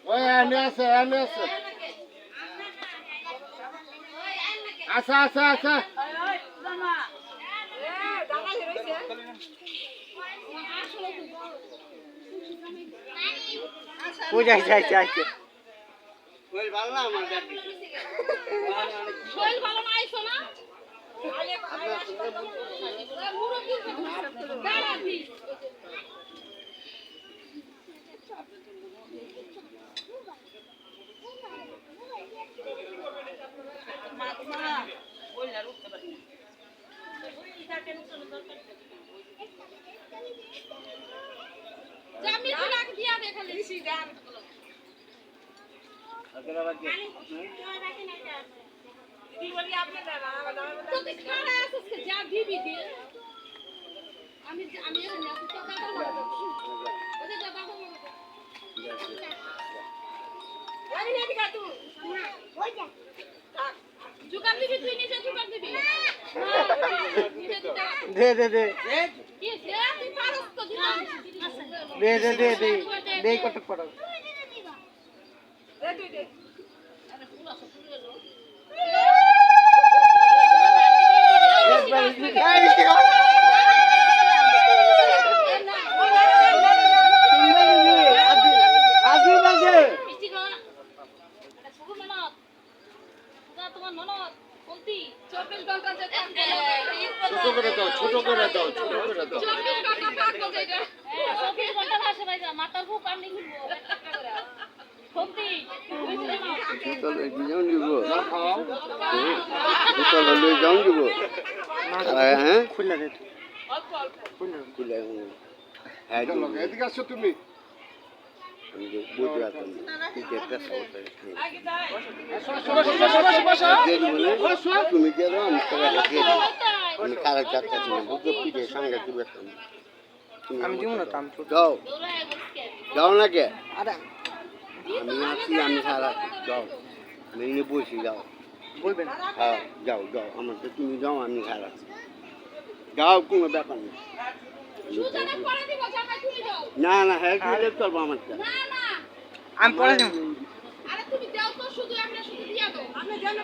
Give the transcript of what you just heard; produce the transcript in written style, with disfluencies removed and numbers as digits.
ওই আমি আছে আচ্ছা যাই শরীর ভালো না আমার শরীর ভালো না আইছো না জামি রাখ দিয়া দেখা লিছি গান কি বলি আপনি না তো তুই খাড়া আছিস যা দিবি দি আমি এখানে আছি তো দাদা বলবো ওই যে বাবা বলবো আমি নেই দিগা তুই না ওই যা জুগার দিবি তুই নিজে জুগার দিবি না দে কি সে তুই পারস তো দিনা দে কত পড়ো দে তুই দে আরে ফুল আছে ফুল এলো ছোট করে দাও মাথার খুব কান্দি ঘুরবো হ্যাঁ খুলনা দে এদিকে আসছো তুমি বুঝতে পারতাম তুমি দিয়ে দাও আমি টাকাটা দিয়ে দিই আমি কারা যাচ্ছি না বুঝতে পিঠে সঙ্গে দিবে আমি দিব না তাম যাও না কে আরে আমি আছি আমি সারা যাও আমি এনে বসি যাও বলবেন হ্যাঁ যাও আমার তো তুমি যাও আমি সারা যাও কোনো ব্যাপার নেই না হ্যাঁ চলবো আমার আমি পড়ে আরে তুমি দাও তো শুধু আমরা শুধু দিয়া দাও আমরা জানো